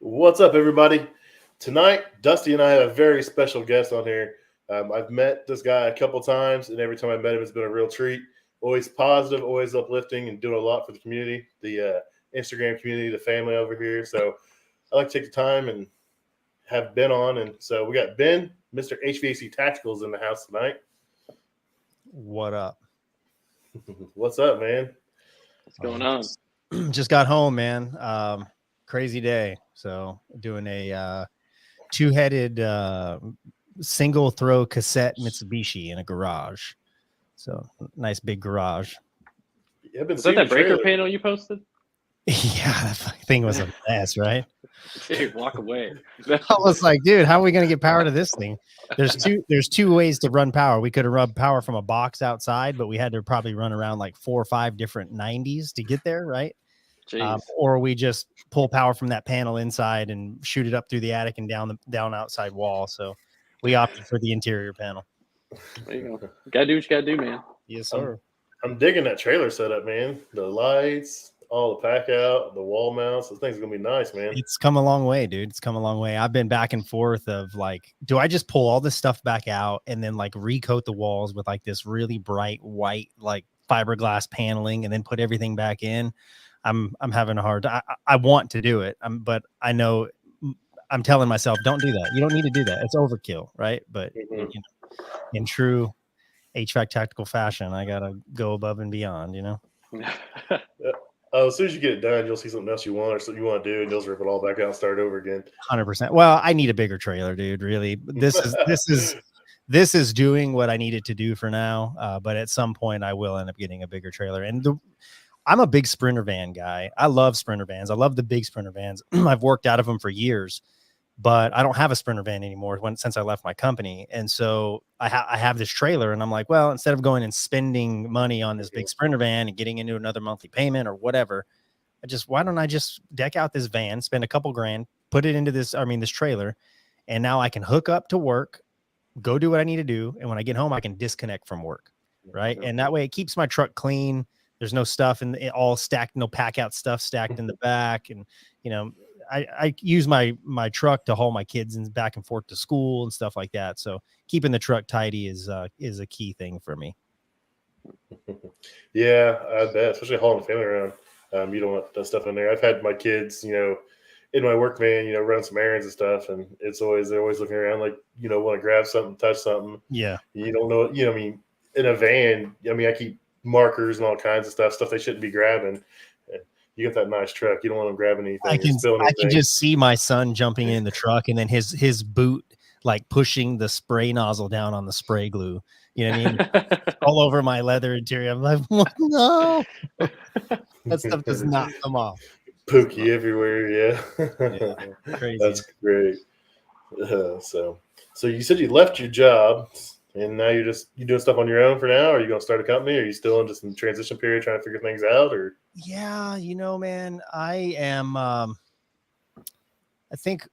What's up, everybody? Tonight, Dusty and I have a very special guest on here. I've met this guy a couple times, and every time I met him, it's been a real treat. Always positive, always uplifting, and doing a lot for the community, the Instagram community, the family over here. So I like to take the time and have Ben on. And so we got Ben, Mr. HVAC Tacticals in the house tonight. What up? What's up, man? What's going on? Just got home, man. Crazy day. So doing a two-headed single throw cassette Mitsubishi in a garage. So nice big garage. Yeah, Is that breaker panel you posted? Yeah, that thing was a mess, right? Dude, walk away. I was like, dude, how are we gonna get power to this thing? There's two ways to run power. We could have run power from a box outside, but we had to probably run around like 4 or 5 different 90s to get there, right? Or we just pull power from that panel inside and shoot it up through the attic and down outside wall. So we opted for the interior panel. There you go. Gotta do what you gotta do, man. Yes, sir. I'm digging that trailer setup, man. The lights, all the pack out, the wall mounts. This thing's gonna be nice, man. It's come a long way, dude. It's come a long way. I've been back and forth of like, do I just pull all this stuff back out and then like recoat the walls with like this really bright white like fiberglass paneling and then put everything back in? I'm having a hard time. I want to do it, but I know I'm telling myself, don't do that. You don't need to do that. It's overkill, right? But you know, in true HVAC tactical fashion, I gotta go above and beyond. You know. As soon as you get it done, you'll see something else you want or something you want to do, and you'll rip it all back out and start over again. 100%. Well, I need a bigger trailer, dude. Really, this is doing what I needed to do for now. But at some point, I will end up getting a bigger trailer. And I'm a big Sprinter van guy. I love Sprinter vans. I love the big Sprinter vans. I've worked out of them for years, but I don't have a Sprinter van anymore since I left my company. And so I have this trailer, and I'm like, well, instead of going and spending money on this big Sprinter van and getting into another monthly payment or whatever, why don't I just deck out this van, spend a couple grand, put it into this trailer, and now I can hook up to work, go do what I need to do. And when I get home, I can disconnect from work. Right. And that way it keeps my truck clean. There's no stuff and all stacked, no pack out stuff stacked in the back. And, you know, I use my truck to haul my kids back and forth to school and stuff like that. So keeping the truck tidy is a key thing for me. Yeah, I bet, especially hauling the family around. You don't want that stuff in there. I've had my kids, you know, in my work van, you know, run some errands and stuff. And they're always looking around like, you know, want to grab something, touch something. Yeah. You don't know, you know, I mean, in a van, I mean, I keep markers and all kinds of stuff they shouldn't be grabbing. You got that nice truck. You don't want them grabbing anything. I can just see my son jumping in the truck and then his boot like pushing the spray nozzle down on the spray glue. You know what I mean? All over my leather interior. I'm like, no, that stuff does not come off. Pookie everywhere. Yeah. Crazy. That's great. So you said you left your job. And now you doing stuff on your own for now? Or are you going to start a company? Or are you still in just in transition period trying to figure things out? Or yeah, you know, man, I am. I think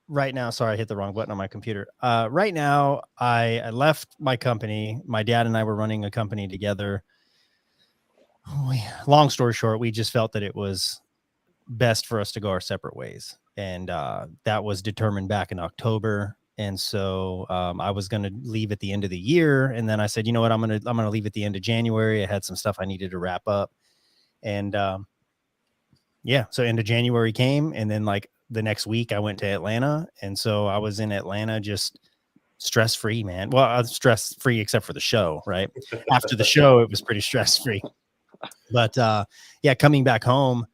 right now. Sorry, I hit the wrong button on my computer. Right now, I left my company. My dad and I were running a company together. Long story short, we just felt that it was best for us to go our separate ways, and that was determined back in October. And so I was going to leave at the end of the year. And then I said, you know what, I'm going to leave at the end of January. I had some stuff I needed to wrap up. And yeah, so end of January came. And then like the next week I went to Atlanta. And so I was in Atlanta just stress-free, man. Well, I was stress-free except for the show, right? After the show, it was pretty stress-free. But yeah, coming back home,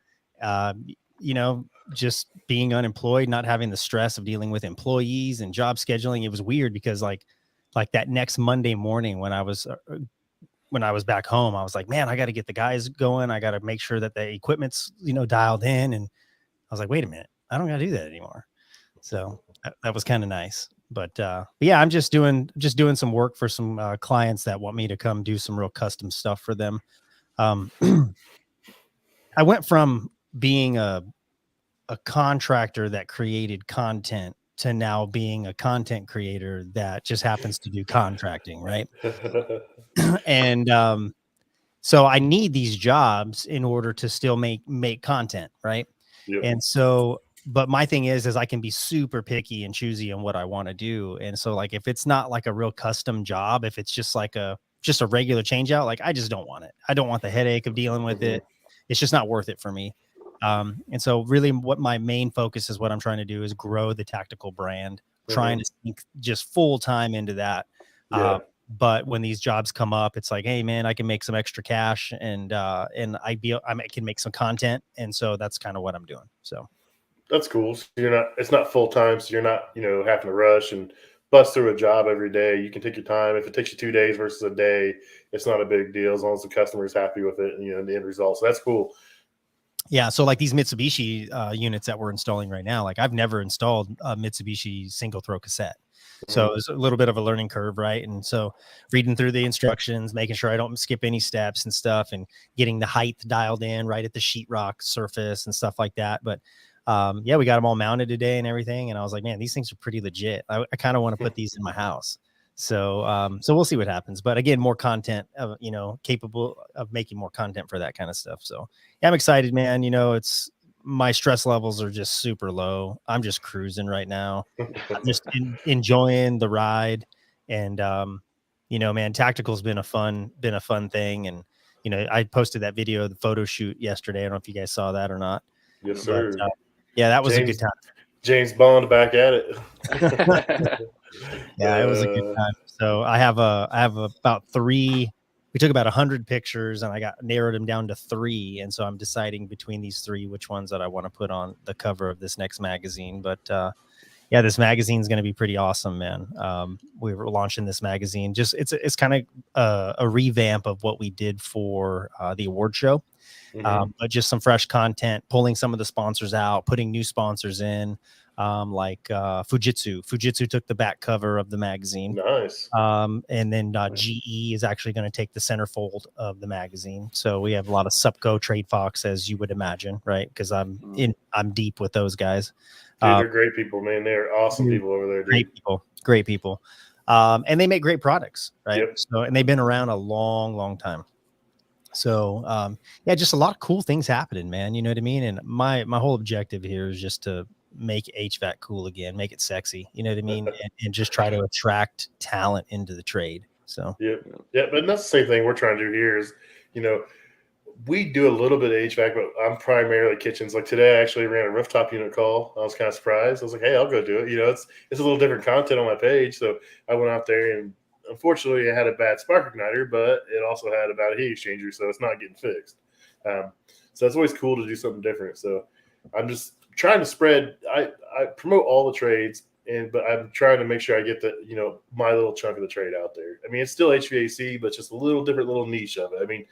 you know, just being unemployed, not having the stress of dealing with employees and job scheduling. It was weird because like that next Monday morning when I was back home, I was like, man, I got to get the guys going. I got to make sure that the equipment's, you know, dialed in. And I was like, wait a minute, I don't got to do that anymore. So that was kind of nice. But yeah, I'm just doing some work for some clients that want me to come do some real custom stuff for them. I went from being a contractor that created content to now being a content creator that just happens to do contracting, right? And so I need these jobs in order to still make content, right? Yep. And so but my thing is I can be super picky and choosy on what I want to do. And so like, if it's not like a real custom job, if it's just like just a regular change out, like I just don't want it. I don't want the headache of dealing with it. It's just not worth it for me. And so really what my main focus is, what I'm trying to do is grow the tactical brand, trying to sink just full time into that. But when these jobs come up, it's like, hey man, I can make some extra cash and I can make some content. And so that's kind of what I'm doing. So that's cool. So it's not full time. So you're not, having to rush and bust through a job every day. You can take your time. If it takes you 2 days versus a day, it's not a big deal as long as the customer is happy with it and, the end result. So that's cool. Yeah. So like these Mitsubishi units that we're installing right now, like I've never installed a Mitsubishi single throw cassette. So it's a little bit of a learning curve, right? And so reading through the instructions, making sure I don't skip any steps and stuff, and getting the height dialed in right at the sheetrock surface and stuff like that. But yeah, we got them all mounted today and everything. And I was like, man, these things are pretty legit. I kind of want to put these in my house. So so we'll see what happens. But again, more content, capable of making more content for that kind of stuff. So yeah, I'm excited, man. It's my stress levels are just super low. I'm just cruising right now. I'm just enjoying the ride. And, man, tactical's been a fun thing. And, I posted that video, the photo shoot yesterday. I don't know if you guys saw that or not. Yes, sir. But, yeah, that was a good time. James Bond back at it. Yeah, it was a good time. So I have about 3. We took about 100 pictures and I narrowed them down to 3. And so I'm deciding between these 3, which ones that I want to put on the cover of this next magazine. But yeah, this magazine is going to be pretty awesome, man. We were launching this magazine. It's kind of a revamp of what we did for the award show. But just some fresh content, pulling some of the sponsors out, putting new sponsors in, like Fujitsu took the back cover of the magazine. Nice. And then GE is actually going to take the centerfold of the magazine. So we have a lot of Supco, Trade Fox, as you would imagine, right? Because I'm deep with those guys. Dude, they're great people, man. They're awesome people over there. Dude. Great people. And they make great products, right? Yep. So, and they've been around a long, long time. So, yeah, just a lot of cool things happening, man. You know what I mean? And my whole objective here is just to make HVAC cool again, make it sexy. You know what I mean? and just try to attract talent into the trade. So, yeah. But that's the same thing we're trying to do here is, we do a little bit of HVAC, but I'm primarily kitchens. Like today, I actually ran a rooftop unit call. I was kind of surprised. I was like, hey, I'll go do it. It's a little different content on my page. So I went out there and unfortunately, it had a bad spark igniter, but it also had a bad heat exchanger, so it's not getting fixed. So it's always cool to do something different. So I'm just trying to spread. I promote all the trades, but I'm trying to make sure I get my little chunk of the trade out there. I mean, it's still HVAC, but just a little different little niche of it. I mean,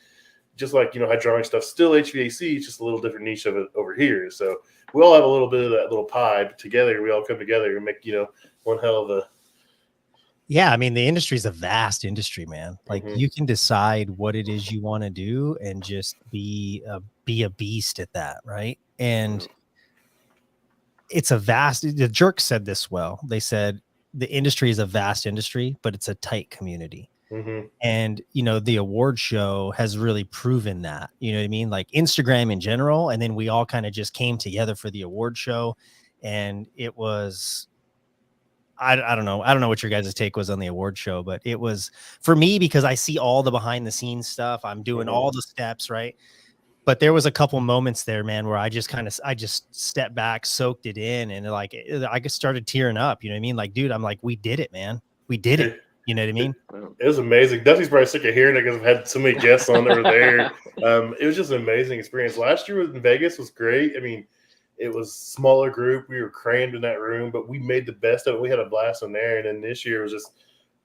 just like hydraulic stuff, still HVAC, it's just a little different niche of it over here. So we all have a little bit of that little pie, but together we all come together and make one hell of a. Yeah, I mean, the industry is a vast industry, man. Like you can decide what it is you want to do and just be a beast at that, right? And it's a vast. The Jerk said this well. They said the industry is a vast industry, but it's a tight community. And the award show has really proven that. You know what I mean? Like Instagram in general, and then we all kind of just came together for the award show, and it was. I don't know. I don't know what your guys' take was on the award show, but it was for me because I see all the behind the scenes stuff. I'm doing all the steps, right? But there was a couple moments there, man, where I just stepped back, soaked it in, and like I just started tearing up. You know what I mean? Like, dude, I'm like, we did it, man. We did it. You know what I mean? It was amazing. Dusty's probably sick of hearing it because I've had so many guests on that were there. It was just an amazing experience. Last year in Vegas was great. I mean, it was a smaller group. We were crammed in that room, but we made the best of it. We had a blast in there. And then this year was just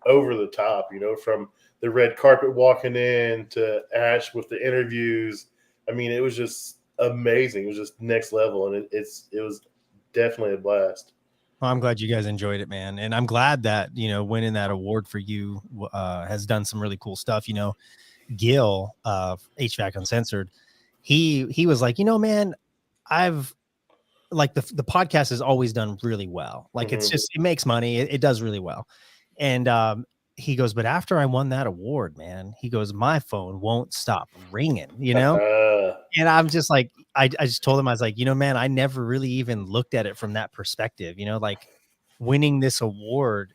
over the top, from the red carpet walking in to Ash with the interviews. I mean, it was just amazing. It was just next level. And it was definitely a blast. Well, I'm glad you guys enjoyed it, man. And I'm glad that, winning that award for you has done some really cool stuff. Gil, HVAC Uncensored, he was like, man, I've like the podcast has always done really well. Like it's just, it makes money. It does really well. And he goes, but after I won that award, man, he goes, my phone won't stop ringing, And I'm just like, I just told him, I was like, man, I never really even looked at it from that perspective, like winning this award,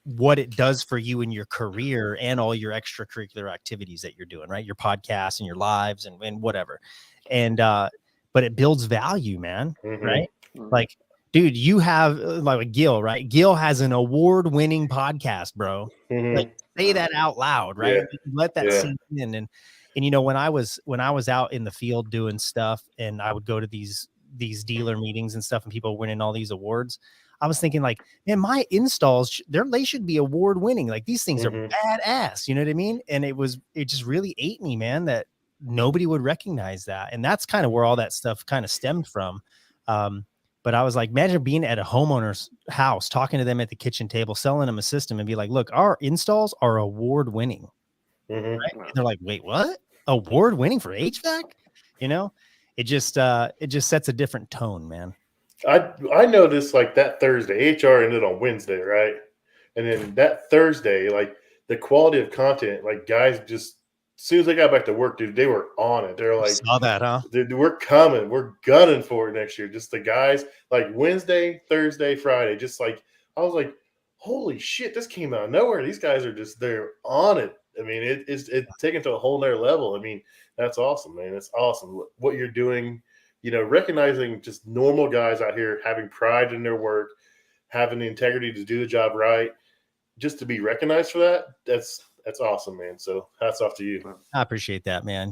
what it does for you in your career and all your extracurricular activities that you're doing, right? Your podcasts and your lives and whatever. And, but it builds value, man. Right. Like, dude, you have like Gil, right? Gil has an award-winning podcast, bro. Like, say that out loud, right? Let that sink in. And when I was out in the field doing stuff, and I would go to these dealer meetings and stuff, and people winning all these awards, I was thinking like, man, my installs, they should be award winning. Like, these things are badass. You know what I mean? And it just really ate me, man, that nobody would recognize that. And that's kind of where all that stuff kind of stemmed from. But I was like, imagine being at a homeowner's house, talking to them at the kitchen table, selling them a system, and be like, look, our installs are award winning. Right? And they're like, wait, what? Award winning for HVAC? It just sets a different tone, man. I noticed like that Thursday, HR ended on Wednesday, right? And then that Thursday, like the quality of content, like guys just as soon as they got back to work, dude, they were on it. They're like, saw that, huh? Dude, we're coming, we're gunning for it next year. Just the guys, like Wednesday, Thursday, Friday, just like I was like, holy shit, this came out of nowhere. These guys are they're on it. I mean, it's taken to a whole nother level. I mean, that's awesome, man. It's awesome what you're doing. Recognizing just normal guys out here having pride in their work, having the integrity to do the job right, just to be recognized for that. That's awesome, man. So hats off to you. I appreciate that, man.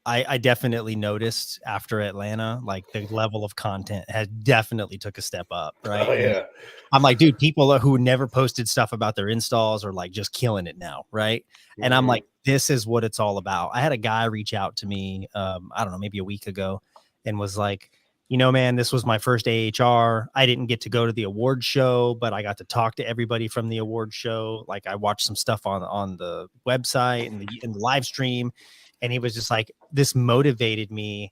I definitely noticed after Atlanta, like the level of content has definitely took a step up, right? Oh, yeah. I'm like, dude, people who never posted stuff about their installs are like just killing it now, right? And I'm like, this is what it's all about. I had a guy reach out to me, I don't know, maybe a week ago, and was like, man, this was my first AHR. I didn't get to go to the award show, but I got to talk to everybody from the award show. Like, I watched some stuff on the website and the live stream. And he was just like, this motivated me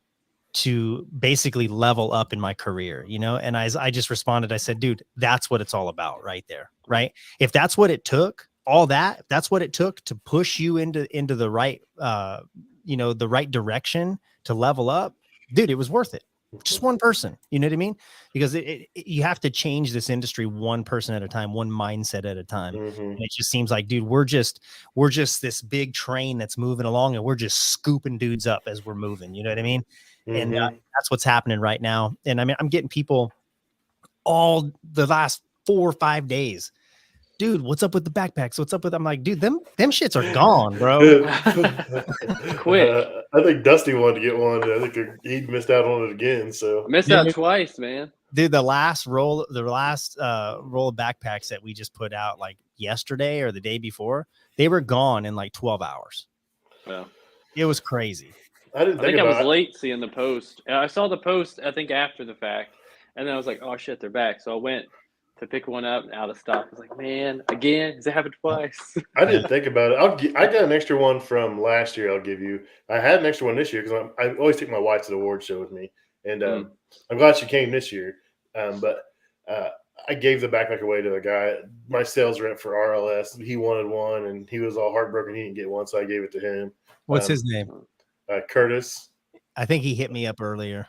to basically level up in my career, And I just responded, I said, dude, that's what it's all about right there, right? If that's what it took, that's what it took to push you into the right, the right direction to level up, dude, it was worth it. Just one person, you know what I mean? Because you have to change this industry one person at a time, one mindset at a time. And it just seems like, dude, we're just this big train that's moving along, and we're just scooping dudes up as we're moving. You know what I mean? And that's what's happening right now. And I mean, I'm getting people all the last 4 or 5 days. Dude, what's up with the backpacks? What's up with? I'm like, dude, them shits are gone, bro. Quick. I think Dusty wanted to get one. I think he missed out on it again. So I missed out twice, man. Dude, the last roll of backpacks that we just put out like yesterday or the day before, they were gone in like 12 hours. Well, it was crazy. I think I was late seeing the post. I saw the post, I think, after the fact, and then I was like, oh shit, they're back. So I went to pick one up and out of stock. I was like, man, again? Has it happened twice? I didn't think about it. I got an extra one from last year. I'll give you. I had an extra one this year because I always take my wife to the award show with me, and I'm glad she came this year. But I gave the backpack away to the guy, my sales rep for RLS. He wanted one, and he was all heartbroken he didn't get one, so I gave it to him. What's his name? Curtis. I think he hit me up earlier.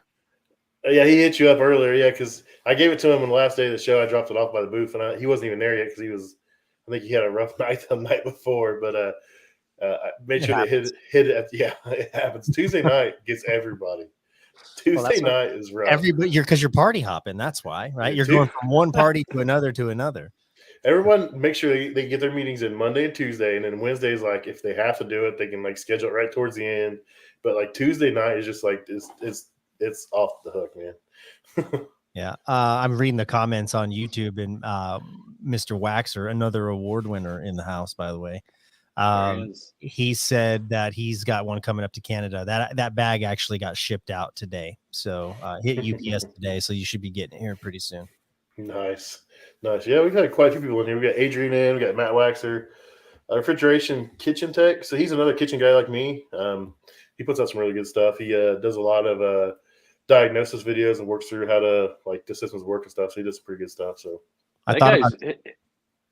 Yeah, he hit you up earlier. Yeah, because I gave it to him on the last day of the show. I dropped it off by the booth, and he wasn't even there yet because I think he had a rough night the night before. But I made sure they hit it. Yeah, it happens. Tuesday night gets everybody. Tuesday night is rough. Everybody, because you're party hopping. That's why, right? You're going from one party to another. Everyone make sure they get their meetings in Monday and Tuesday, and then Wednesday's like if they have to do it, they can like schedule it right towards the end. But like Tuesday night is just like it's off the hook, man. Yeah. I'm reading the comments on YouTube, and Mr. Waxer, another award winner in the house, by the way. He said that he's got one coming up to Canada. That bag actually got shipped out today. So hit UPS today. So you should be getting it here pretty soon. Nice. Yeah, we've had quite a few people in here. We got Adrian in, we got Matt Waxer, refrigeration kitchen tech. So he's another kitchen guy like me. He puts out some really good stuff. He does a lot of diagnosis videos and works through how to like the systems work and stuff. So he does some pretty good stuff. So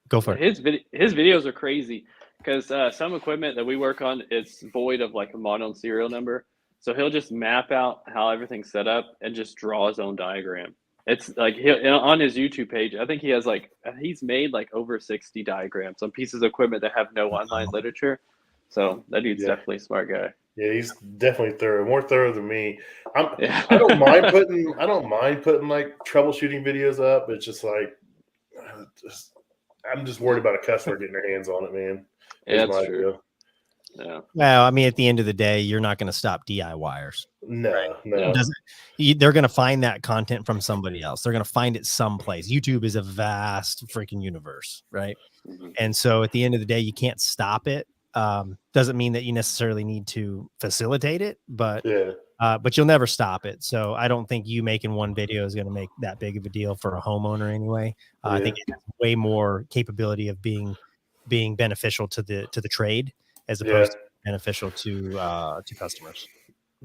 go for it. His videos are crazy because some equipment that we work on is void of like a model and serial number. So he'll just map out how everything's set up and just draw his own diagram. It's like on his YouTube page, I think he's made like over 60 diagrams on pieces of equipment that have no online literature. So that dude's definitely a smart guy. Yeah, he's definitely thorough, more thorough than me. Yeah. I don't mind putting like troubleshooting videos up. It's just like I'm just worried about a customer getting their hands on it, man. Yeah, that's true. Yeah. Well, I mean, at the end of the day, you're not going to stop DIYers. No, right? no. They're going to find that content from somebody else. They're going to find it someplace. YouTube is a vast freaking universe, right? Mm-hmm. And so at the end of the day, you can't stop it. Doesn't mean that you necessarily need to facilitate it, but you'll never stop it. So I don't think you making one video is going to make that big of a deal for a homeowner anyway. I think it has way more capability of being beneficial to the trade as opposed to beneficial to customers.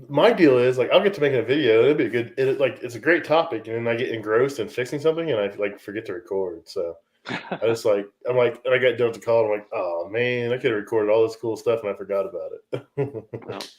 My deal is like I'll get to making a video. It'll be it's a great topic, and then I get engrossed in fixing something, and I like forget to record. So I just and I got done with the call. And I'm like, oh man, I could have recorded all this cool stuff, and I forgot about it.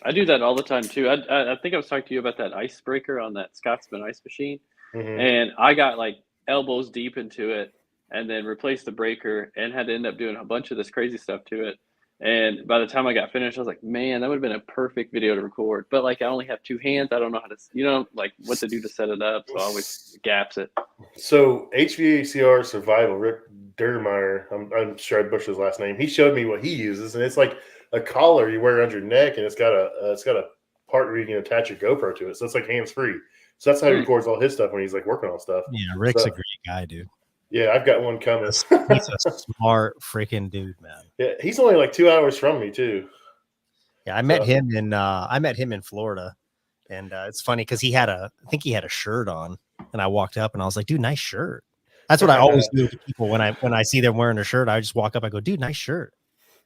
I do that all the time too. I think I was talking to you about that icebreaker on that Scotsman ice machine, and I got like elbows deep into it, and then replaced the breaker, and had to end up doing a bunch of this crazy stuff to it. And by the time I got finished, I was like, man, that would have been a perfect video to record. But like, I only have two hands. I don't know how to, like what to do to set it up. So I always gaps it. So HVACR Survival, Rick Dermeyer, I'm sure I butchered his last name. He showed me what he uses, and it's like a collar you wear around your neck, and it's got a part where you can attach your GoPro to it. So it's like hands free. So that's how he records all his stuff when he's like working on stuff. Yeah, Rick's a great guy, dude. Yeah, I've got one coming. He's a smart freaking dude, man. Yeah, he's only like 2 hours from me too. Yeah, I met him in Florida, and it's funny because I think he had a shirt on, and I walked up and I was like, dude, nice shirt. That's what I always do to people when I see them wearing a shirt. I just walk up, I go, dude, nice shirt,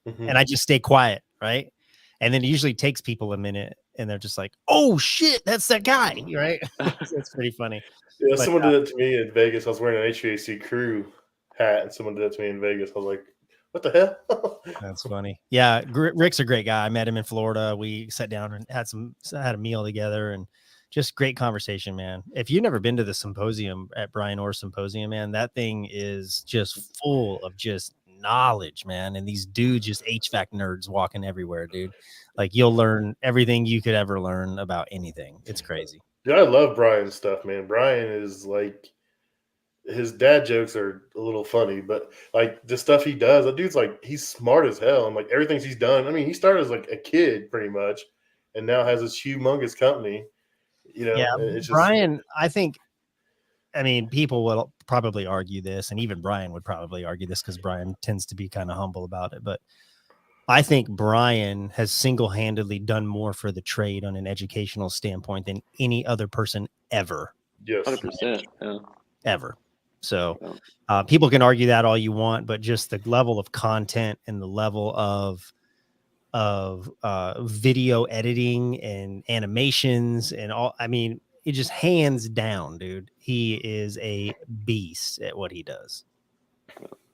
and I just stay quiet, right? And then it usually takes people a minute, and they're just like, oh shit, that's that guy, right? It's pretty funny. Yeah, someone did it to me in Vegas. I was wearing an HVAC crew hat, and someone did it to me in Vegas. I was like, what the hell? That's funny. Yeah, Rick's a great guy. I met him in Florida. We sat down and had a meal together, and just great conversation, man. If you've never been to the symposium at Brian Orr's symposium, man, that thing is just full of just knowledge, man. And these dudes, just HVAC nerds walking everywhere, dude. Like you'll learn everything you could ever learn about anything. It's crazy. Yeah, I love Brian's stuff, man. Brian is like, his dad jokes are a little funny, but like the stuff he does, that dude's like, he's smart as hell. And like everything he's done, I mean, he started as like a kid pretty much, and now has this humongous company. You know, yeah, it's just, Brian, I mean, people will probably argue this, and even Brian would probably argue this because Brian tends to be kind of humble about it. But I think Brian has single-handedly done more for the trade on an educational standpoint than any other person ever. Yes, 100%. Yeah. Ever. So people can argue that all you want, but just the level of content and the level of video editing and animations and all, I mean, it just hands down, dude. He is a beast at what he does.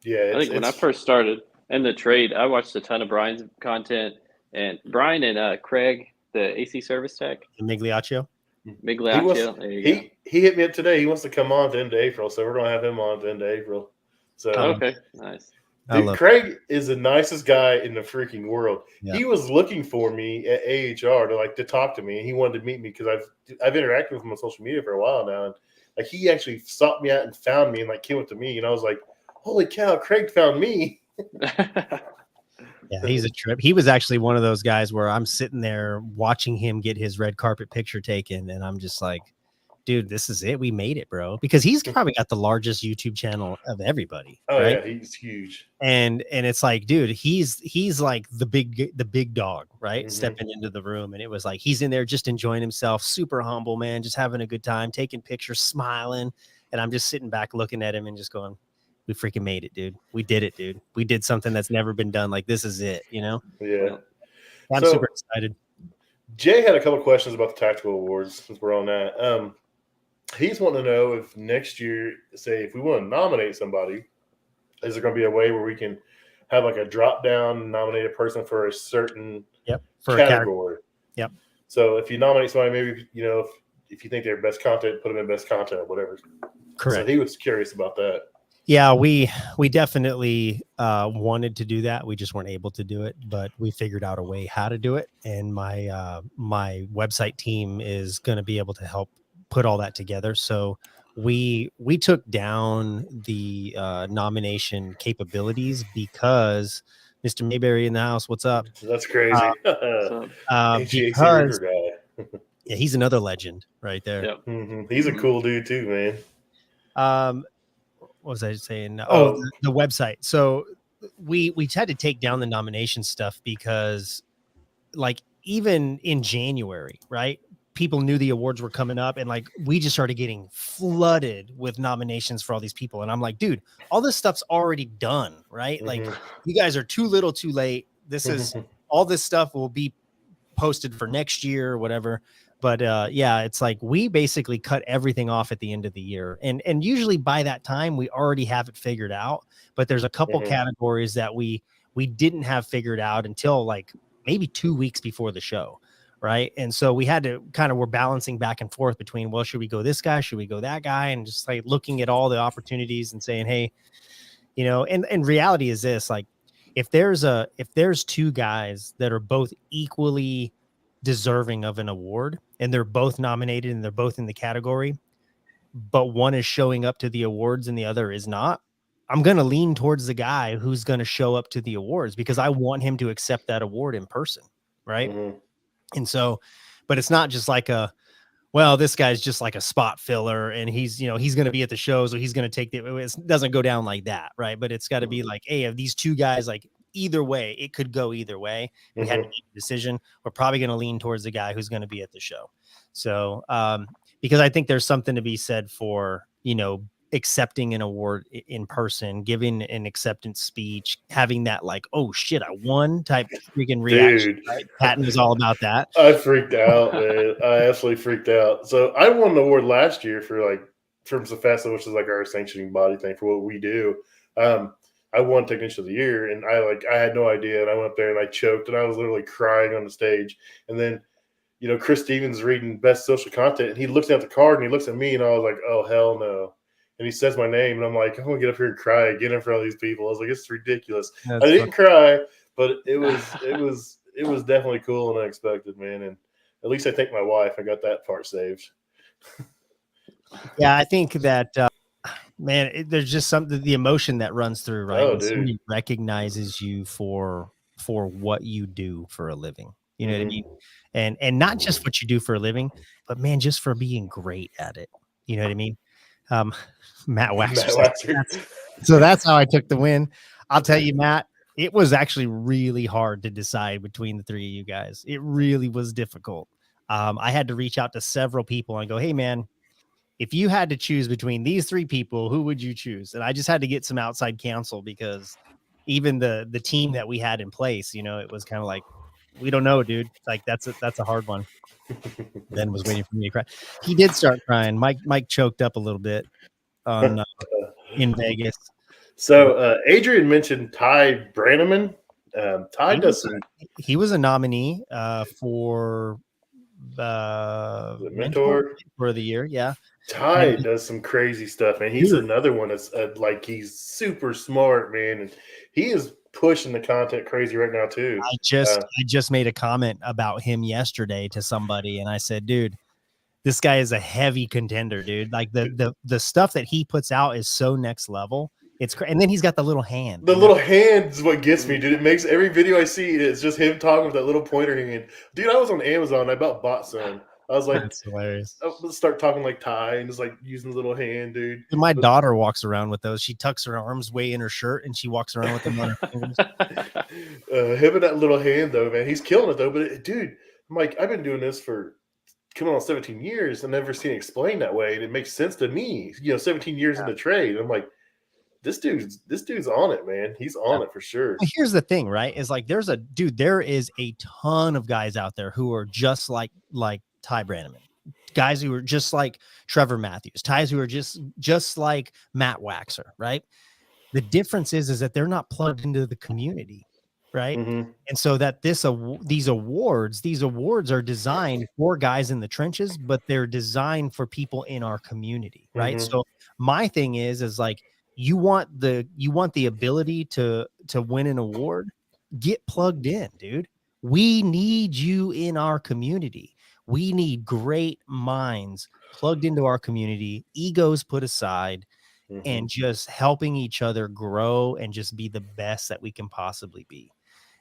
Yeah, I think when I first started in the trade, I watched a ton of Brian's content, and Brian and Craig, the AC service tech, Migliaccio. There you go. He hit me up today. He wants to come on at the end of April, so we're gonna have him on at the end of April. So okay, nice. Dude, Craig is the nicest guy in the freaking world. Yeah. He was looking for me at AHR to talk to me, and he wanted to meet me because I've interacted with him on social media for a while now, and like he actually sought me out and found me and like came up to me, and I was like, "Holy cow, Craig found me!" Yeah, he's a trip. He was actually one of those guys where I'm sitting there watching him get his red carpet picture taken, and I'm just like, dude, this is it. We made it, bro. Because he's probably got the largest YouTube channel of everybody. Oh, right? Yeah, he's huge. And it's like, dude, he's like the big dog, right? Stepping into the room. And it was like he's in there just enjoying himself, super humble, man, just having a good time, taking pictures, smiling. And I'm just sitting back looking at him and just going, we freaking made it, dude. We did it, dude. We did something that's never been done. Like, this is it, you know? Yeah. I'm super excited. Jay had a couple questions about the Tactical Awards since we're on that. He's wanting to know if next year, say, if we want to nominate somebody, is there going to be a way where we can have like a drop down, nominate a person for a certain for category? Yep. So if you nominate somebody, maybe, you know, if you think they're best content, put them in best content or whatever. Correct. So he was curious about that. Yeah, we definitely wanted to do that. We just weren't able to do it, but we figured out a way how to do it. And my website team is going to be able to help put all that together. So we took down the nomination capabilities because Mr. Mayberry in the house. What's up? That's crazy. HVAC Because guy. yeah, he's another legend right there. Yep. He's a cool dude too, man. What was I saying? The website. So we had to take down the nomination stuff because, like, even in January, right? People knew the awards were coming up, and like we just started getting flooded with nominations for all these people. And I'm like, dude, all this stuff's already done, right? Like, you guys are too little, too late. This is all this stuff will be posted for next year or whatever. But yeah, it's like we basically cut everything off at the end of the year. And usually by that time, we already have it figured out. But there's a couple categories that we didn't have figured out until like maybe 2 weeks before the show. Right. And so we had to we're balancing back and forth between, well, should we go this guy? Should we go that guy? And just like looking at all the opportunities and saying, hey, you know, and reality is this, like, if there's two guys that are both equally deserving of an award and they're both nominated and they're both in the category, but one is showing up to the awards and the other is not, I'm going to lean towards the guy who's going to show up to the awards because I want him to accept that award in person. Right. And so, but it's not just like well, this guy's just like a spot filler and he's, you know, he's going to be at the show. So he's going to take it doesn't go down like that. Right. But it's got to be like, hey, of these two guys, like either way, it could go either way. We had to make a decision. We're probably going to lean towards the guy who's going to be at the show. So, because I think there's something to be said for, you know, accepting an award in person, giving an acceptance speech, having that like, oh shit, I won type freaking reaction. Dude, right? Patton is all about that. I freaked out, man. I absolutely freaked out. So I won an award last year for like from Safesa, which is like our sanctioning body thing for what we do. I won Technician of the Year, and I had no idea, and I went up there and I choked, and I was literally crying on the stage. And then, you know, Chris Stevens reading Best Social Content, and he looks at the card and he looks at me, and I was like, oh hell no. And he says my name, and I'm like, I'm gonna get up here and cry again in front of these people. I was like, it's ridiculous. I didn't cry, but it was definitely cool and unexpected, man. And at least I thank my wife. I got that part saved. Yeah, I think that man, there's just something, the emotion that runs through, right? Oh, when dude. somebody recognizes you for what you do for a living. You know what I mean? And not just what you do for a living, but man, just for being great at it. You know what I mean? Matt Waxer. So that's how I took the win. I'll tell you, Matt, it was actually really hard to decide between the three of you guys. It really was difficult. I had to reach out to several people and go, hey, man, if you had to choose between these three people, who would you choose? And I just had to get some outside counsel because even the team that we had in place, you know, it was kind of like, we don't know, dude. Like that's a hard one. Ben was waiting for me to cry. He did start crying. Mike choked up a little bit on in Vegas. So Adrian mentioned Ty Brannaman. Ty he was a nominee for the mentor for the year. Yeah. Ty does some crazy stuff, man. He's another one that's like he's super smart, man, and he is pushing the content crazy right now too. I just made a comment about him yesterday to somebody, and I said, dude, this guy is a heavy contender, dude. Like the stuff that he puts out is so next level. It's and then he's got the little hand. The little hand is what gets me, dude. It makes every video I see, it's just him talking with that little pointer hand. Dude, I was on Amazon. I bought some. I was like, that's hilarious. Let's start talking like Ty and just like using the little hand, dude. My daughter walks around with those. She tucks her arms way in her shirt and she walks around with them on her fingers. Him and that little hand, though, man, he's killing it though. But dude, I'm like, I've been doing this for coming on 17 years and never seen it explained that way, and it makes sense to me. You know, 17 years in the trade. I'm like, this dude's on it, man. He's on it for sure. Well, here's the thing, right? Is like there is a ton of guys out there who are just like Ty Brannaman, guys who are just like Trevor Matthews, guys who are just like Matt Waxer, right? The difference is that they're not plugged into the community, right? Mm-hmm. And so that these awards are designed for guys in the trenches, but they're designed for people in our community, right? Mm-hmm. So my thing is like you want the ability to win an award, get plugged in, dude. We need you in our community. We need great minds plugged into our community, egos put aside, Mm-hmm. and just helping each other grow and just be the best that we can possibly be.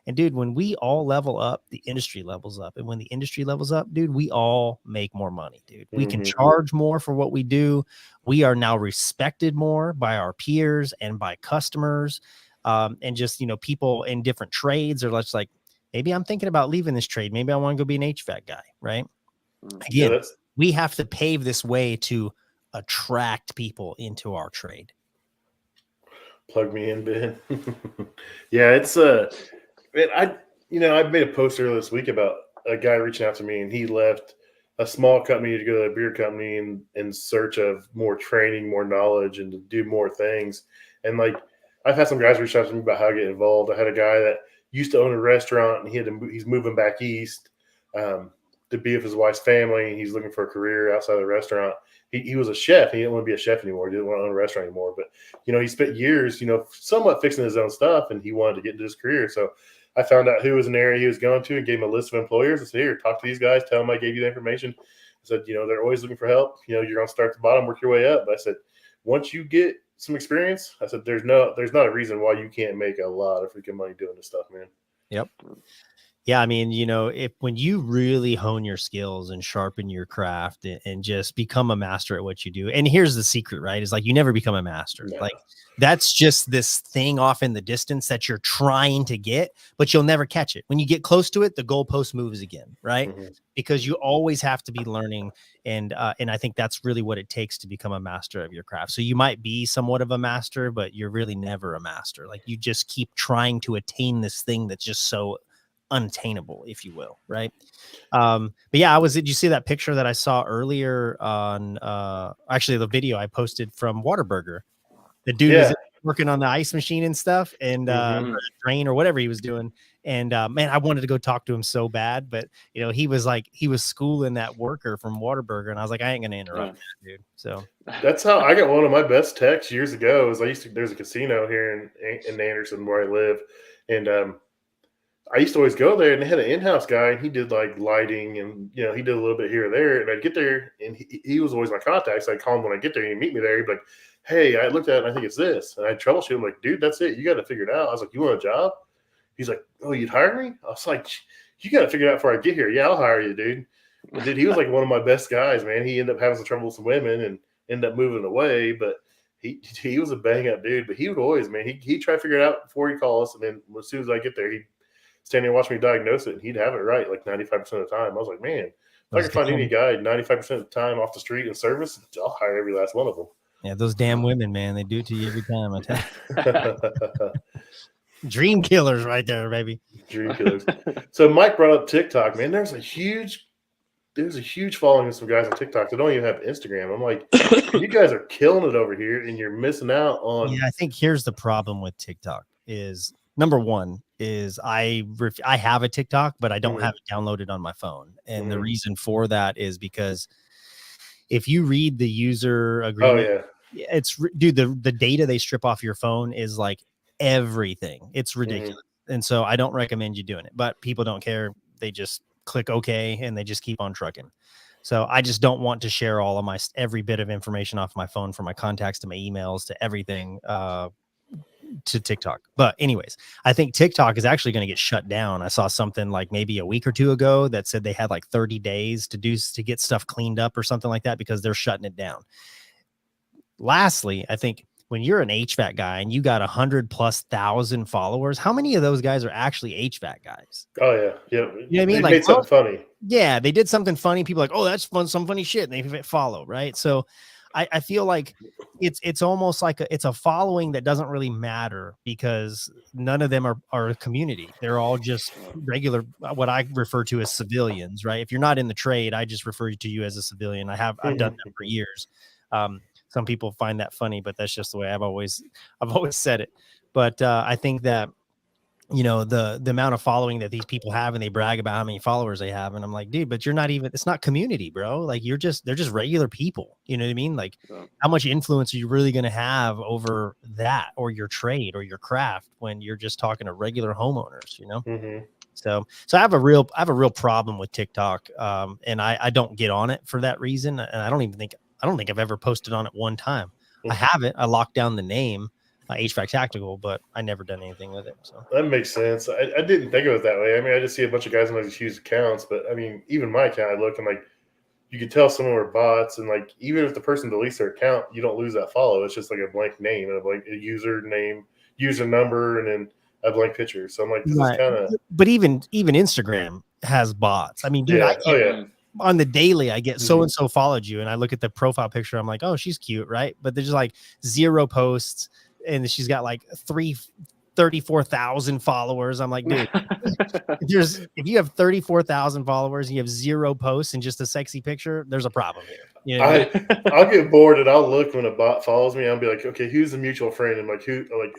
And dude, when we all level up, the industry levels up. And when the industry levels up, dude, we all make more money, dude. We can charge more for what we do. We are now respected more by our peers and by customers. And just, people in different trades are just like, maybe I'm thinking about leaving this trade. Maybe I want to go be an HVAC guy, right? Again, Yeah, we have to pave this way to attract people into our trade. plug me in, Ben. Yeah, it's man, I made a post earlier this week about a guy reaching out to me, and he left a small company to go to a beer company in search of more training, more knowledge, and to do more things. And like, I've had some guys reach out to me about how to get involved. I had a guy that used to own a restaurant, and he's moving back east to be with his wife's family, and he's looking for a career outside of the restaurant. He was a chef. He didn't want to be a chef anymore. He didn't want to own a restaurant anymore. But, he spent years, somewhat fixing his own stuff, and he wanted to get into his career. So I found out who was in the area he was going to and gave him a list of employers. I said, here, talk to these guys. Tell them I gave you the information. I said, they're always looking for help. You're going to start at the bottom, work your way up. But I said, once you get some experience, I said, there's not a reason why you can't make a lot of freaking money doing this stuff, man. Yep. Yeah, I mean, when you really hone your skills and sharpen your craft and just become a master at what you do. And here's the secret, right? Is like you never become a master. No. Like that's just this thing off in the distance that you're trying to get, but you'll never catch it. When you get close to it, the goalpost moves again, right? Mm-hmm. Because you always have to be learning. And I think that's really what it takes to become a master of your craft. So you might be somewhat of a master, but you're really never a master. Like you just keep trying to attain this thing that's just so unattainable, if you will, right? But yeah, did you see that picture that I saw earlier on actually the video I posted from Whataburger? The dude was working on the ice machine and stuff, and drain or whatever he was doing. And man, I wanted to go talk to him so bad, but he was schooling that worker from Whataburger, and I was like, I ain't gonna interrupt that, dude. So that's how I got one of my best texts years ago. There's a casino here in Anderson where I live, and I used to always go there, and they had an in-house guy, and he did like lighting, and he did a little bit here or there. And I'd get there, and he was always my contact. So I'd call him when I get there, and he'd meet me there. He'd be like, "Hey, I looked at it, and I think it's this." And I'd troubleshoot him, like, "Dude, that's it. You got to figure it out." I was like, "You want a job?" He's like, "Oh, you'd hire me?" I was like, "You got to figure it out before I get here." "Yeah, I'll hire you, dude." And dude, he was like one of my best guys, man. He ended up having some trouble with some women and ended up moving away, but he was a bang up dude. But he would always, man, he tried to figure it out before he called us, and then as soon as I get there, he'd stand there and watch me diagnose it, and he'd have it right like 95% of the time. I was like, man, if I could find any guy 95% of the time off the street in service, I'll hire every last one of them. Yeah, those damn women, man, they do it to you every time. I tell you. Dream killers right there, baby. Dream killers. So Mike brought up TikTok, man. There's a huge following of some guys on TikTok that don't even have Instagram. I'm like, you guys are killing it over here, and you're missing out on. Yeah, I think here's the problem with TikTok is number one is I have a TikTok, but I don't have it downloaded on my phone. And the reason for that is because if you read the user agreement, dude, the data they strip off your phone is like everything. It's ridiculous. And so I don't recommend you doing it, but people don't care. They just click OK and they just keep on trucking. So I just don't want to share all of every bit of information off my phone, from my contacts to my emails to everything, to TikTok. But anyways, I think TikTok is actually going to get shut down. I saw something like maybe a week or two ago that said they had like 30 days to get stuff cleaned up or something like that, because they're shutting it down. Lastly, I think when you're an HVAC guy and you got 100,000+ followers, how many of those guys are actually HVAC guys? Oh yeah. You know what I mean? They like made something funny. Yeah, they did something funny. People are like, oh, that's fun, some funny shit, and they follow, right? So I feel like it's almost like it's a following that doesn't really matter, because none of them are a community. They're all just regular, what I refer to as civilians, right? If you're not in the trade, I just refer to you as a civilian. I've done that for years. Some people find that funny, but that's just the way I've always said it. But I think that you know, the amount of following that these people have, and they brag about how many followers they have. And I'm like, dude, but you're not even, it's not community, bro. Like they're just regular people. You know what I mean? Like how much influence are you really going to have over that or your trade or your craft when you're just talking to regular homeowners, you know? So I have a real problem with TikTok. And I don't get on it for that reason. And I don't think I've ever posted on it one time. I haven't. I locked down the name, HVAC Tactical, but I never done anything with it. So that makes sense. I didn't think of it that way. I mean, I just see a bunch of guys on these huge accounts, but I mean, even my account, I look and like, you could tell some of them are bots, and like even if the person deletes their account, you don't lose that follow. It's just like a blank name and a blank user name, user number, and then a blank picture. So I'm like, this is kind of. But even Instagram has bots. I mean, dude, on the daily, I get so and so followed you, and I look at the profile picture. I'm like, oh, she's cute, right? But there's like 0 posts, and she's got like 34,000 followers. I'm like, dude, if you have 34,000 followers and you have 0 posts and just a sexy picture, there's a problem here. You know I'll get bored and I'll look when a bot follows me. I'll be like, okay, who's a mutual friend? And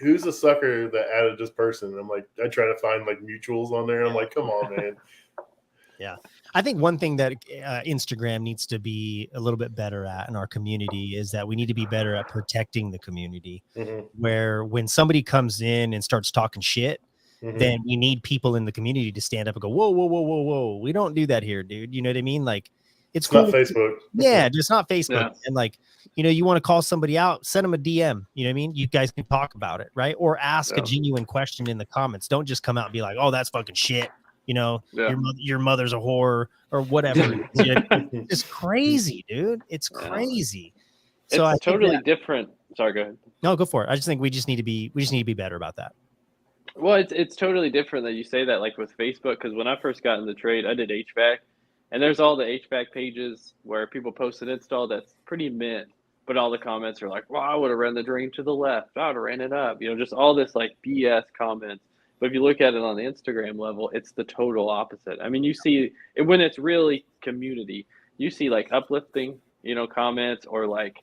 who's the sucker that added this person? And I'm like, I try to find like mutuals on there. And I'm like, come on, man. Yeah. I think one thing that Instagram needs to be a little bit better at in our community is that we need to be better at protecting the community, where when somebody comes in and starts talking shit, then we need people in the community to stand up and go, whoa, whoa, whoa, whoa, whoa. We don't do that here, dude. You know what I mean? Like it's cool. Not Facebook. Yeah, just not Facebook. Yeah. And like, you know, you want to call somebody out, send them a DM. You know what I mean? You guys can talk about it, right? Or ask a genuine question in the comments. Don't just come out and be like, oh, that's fucking shit. You know, your mother's a whore or whatever. It's crazy, dude. It's crazy. So it's totally different. Sorry, go ahead. No, go for it. I just think we just need to be better about that. Well, it's totally different that you say that, like with Facebook, because when I first got in the trade, I did HVAC, and there's all the HVAC pages where people post an install that's pretty mint, but all the comments are like, well, I would have ran the drain to the left. I would have ran it up. You know, just all this like BS comments. But if you look at it on the Instagram level, it's the total opposite. I mean, you see it when it's really community, you see like uplifting, you know, comments, or like,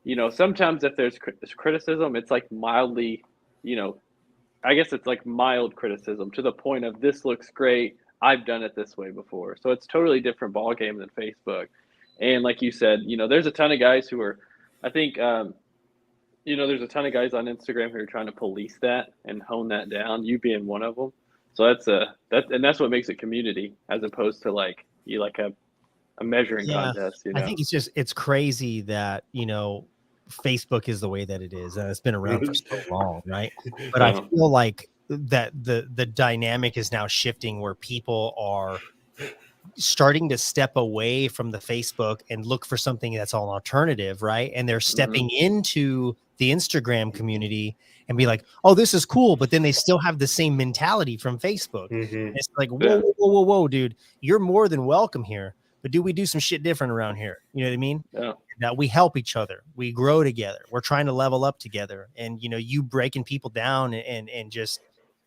you know, sometimes if there's criticism, it's like mildly, you know, I guess it's like mild criticism to the point of this looks great. I've done it this way before. So it's totally different ball game than Facebook. And like you said, you know, there's a ton of guys who are, I think, you know, there's a ton of guys on Instagram who are trying to police that and hone that down, you being one of them. So that's what makes it community, as opposed to like you like a measuring contest. You know? I think it's crazy that, you know, Facebook is the way that it is. It's been around for so long, right? But I feel like that the dynamic is now shifting, where people are starting to step away from the Facebook and look for something that's an alternative, right? And they're stepping into the Instagram community and be like, oh, this is cool. But then they still have the same mentality from Facebook. It's like, whoa, dude, you're more than welcome here. But do we do some shit different around here? You know what I mean? Yeah. That we help each other. We grow together. We're trying to level up together. And, you know, you breaking people down and just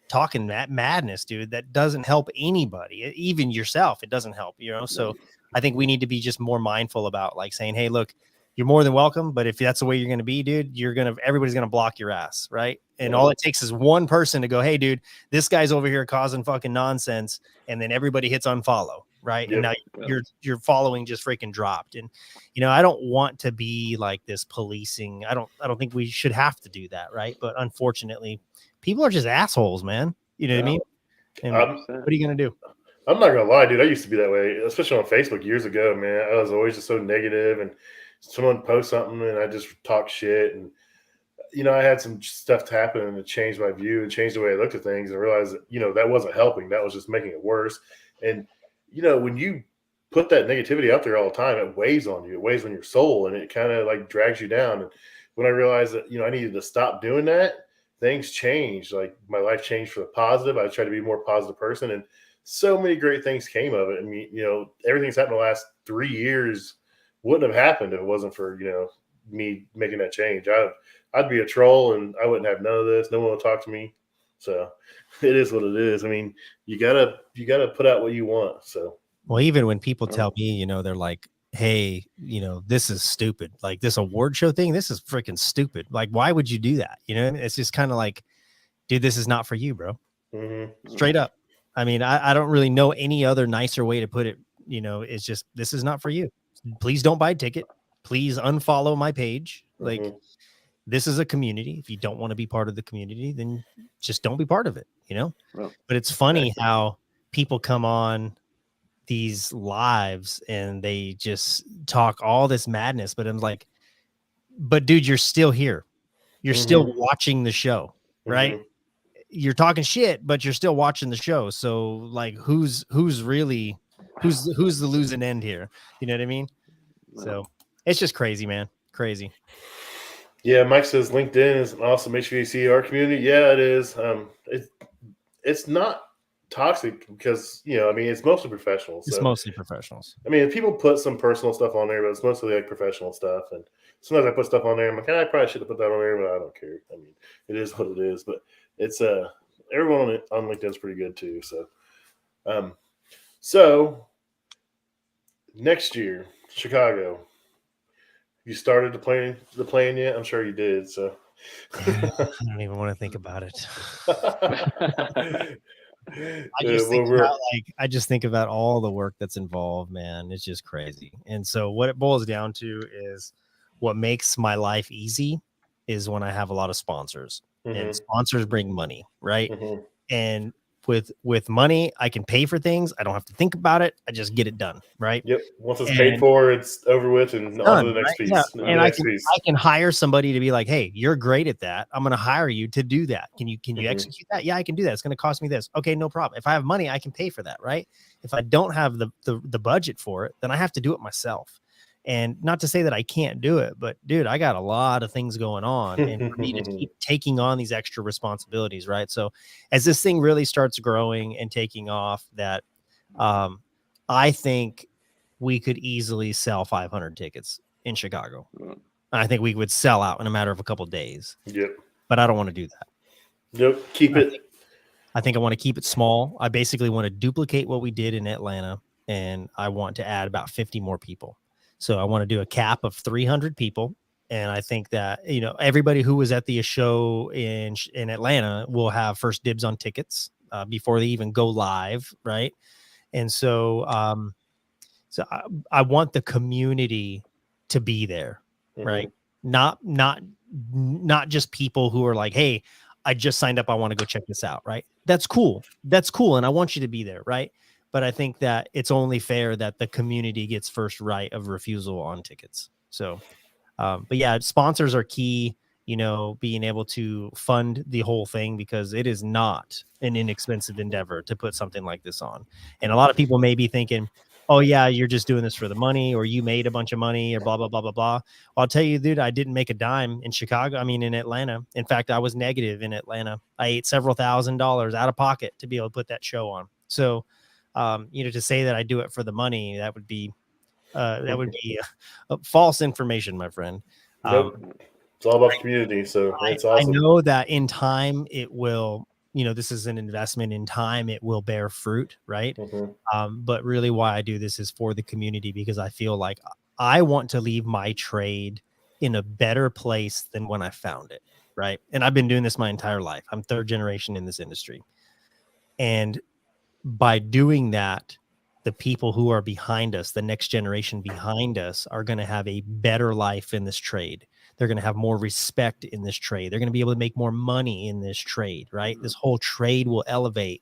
talking that madness, dude, that doesn't help anybody, even yourself. It doesn't help, you know? So I think we need to be just more mindful about like saying, hey, look, you're more than welcome. But if that's the way you're going to be, dude, everybody's going to block your ass. Right. And all it takes is one person to go, hey, dude, this guy's over here causing fucking nonsense. And then everybody hits unfollow. Right. And now your following just freaking dropped. And, you know, I don't want to be like this policing. I don't think we should have to do that. Right. But unfortunately, people are just assholes, man. You know what I mean? And what are you going to do? I'm not going to lie, dude. I used to be that way, especially on Facebook years ago, man. I was always just so negative, and someone posts something and I just talk shit. And, you know, I had some stuff to happen and it changed my view and changed the way I looked at things, and realized that, you know, that wasn't helping. That was just making it worse. And, you know, when you put that negativity out there all the time, it weighs on you. It weighs on your soul, and it kind of like drags you down. And when I realized that, you know, I needed to stop doing that, things changed. Like my life changed for the positive. I tried to be a more positive person, and so many great things came of it. I mean, you know, everything's happened the last 3 years wouldn't have happened if it wasn't for, you know, me making that change. I'd be a troll and I wouldn't have none of this. No one would talk to me. So it is what it is. I mean, you gotta put out what you want. So, well, even when people tell me, you know, they're like, hey, you know, this is stupid. Like this award show thing, this is freaking stupid. Like, why would you do that? You know, it's just kind of like, dude, this is not for you, bro. Straight up. I mean, I don't really know any other nicer way to put it. It's just, this is not for you. Please don't buy a ticket. Please unfollow my page. Like, this is a community. If you don't want to be part of the community, then just don't be part of it, Well, but it's funny how people come on these lives and they just talk all this madness, but I'm like, but dude, you're still here. You're still watching the show, right? You're talking shit, but you're still watching the show. So like, who's the losing end here? You know what I mean? So it's just crazy, man. Crazy. Yeah, Mike says LinkedIn is an awesome HVACR community. Yeah, it is. It's not toxic because it's mostly professionals. It's mostly professionals. I mean, people put some personal stuff on there, but it's mostly like professional stuff. And sometimes I put stuff on there. I'm like, I probably should have put that on there, but I don't care. I mean, it is what it is. But it's everyone on LinkedIn is pretty good too. So next year, Chicago. You started the plan yet? I'm sure you did. So I don't even want to think about it. I just think about all the work that's involved, man. It's just crazy. And so what it boils down to is what makes my life easy is when I have a lot of sponsors, and sponsors bring money, right? And with money, I can pay for things. I don't have to think about it. I just get it done, right? Yep. Once it's paid for, it's over with and on to the next piece. Yeah. And I can hire somebody to be like, hey, you're great at that. I'm going to hire you to do that. Can you execute that? Yeah, I can do that. It's going to cost me this. Okay, no problem. If I have money, I can pay for that, right? If I don't have the budget for it, then I have to do it myself. And not to say that I can't do it, but dude, I got a lot of things going on, and for me to keep taking on these extra responsibilities, right? So as this thing really starts growing and taking off, that I think we could easily sell 500 tickets in Chicago. I think we would sell out in a matter of a couple of days. Yep. But I don't want to do that. Nope. I think I want to keep it small. I basically want to duplicate what we did in Atlanta, and I want to add about 50 more people. So I want to do a cap of 300 people. And I think that, everybody who was at the show in Atlanta will have first dibs on tickets before they even go live. Right. And so, I want the community to be there. Right. Not just people who are like, hey, I just signed up. I want to go check this out. Right. That's cool. And I want you to be there. Right. But I think that it's only fair that the community gets first right of refusal on tickets. So, but yeah, sponsors are key, being able to fund the whole thing, because it is not an inexpensive endeavor to put something like this on. And a lot of people may be thinking, oh yeah, you're just doing this for the money, or you made a bunch of money, or blah, blah, blah, blah, blah. Well, I'll tell you, dude, I didn't make a dime in in Atlanta. In fact, I was negative in Atlanta. I ate several $1,000s out of pocket to be able to put that show on. So, to say that I do it for the money, that would be false information, my friend. Nope. It's all about the community. So it's awesome. I know that in time it will, this is an investment in time. It will bear fruit. Right. But really why I do this is for the community, because I feel like I want to leave my trade in a better place than when I found it. Right. And I've been doing this my entire life. I'm third generation in this industry. And by doing that, the people who are behind us, the next generation behind us, are going to have a better life in this trade. They're going to have more respect in this trade. They're going to be able to make more money in this trade, right? This whole trade will elevate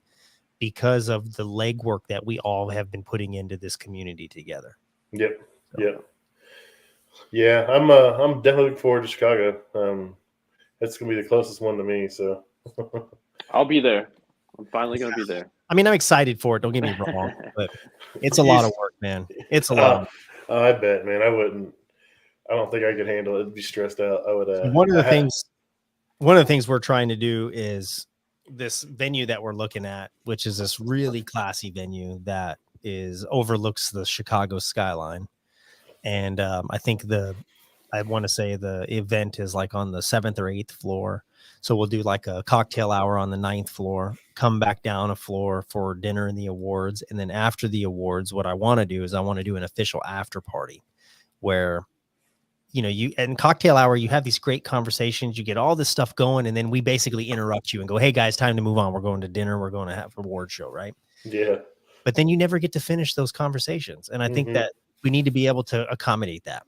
because of the legwork that we all have been putting into this community together. Yep. So. Yep. Yeah, I'm definitely looking forward to Chicago. That's going to be the closest one to me. So I'll be there. I'm finally going to be there. I mean, I'm excited for it. Don't get me wrong, but it's a lot of work, man. It's a lot. I bet, man. I don't think I could handle it. I'd be stressed out. I would. One of the things we're trying to do is this venue that we're looking at, which is this really classy venue that overlooks the Chicago skyline. And I think I want to say the event is like on the 7th or 8th floor. So we'll do like a cocktail hour on the 9th floor, come back down a floor for dinner and the awards. And then after the awards, what I want to do is I want to do an official after party where you know, you and cocktail hour, you have these great conversations, you get all this stuff going, and then we basically interrupt you and go, hey guys, time to move on. We're going to dinner. We're going to have a award show. Right. Yeah. But then you never get to finish those conversations. And I think that we need to be able to accommodate that.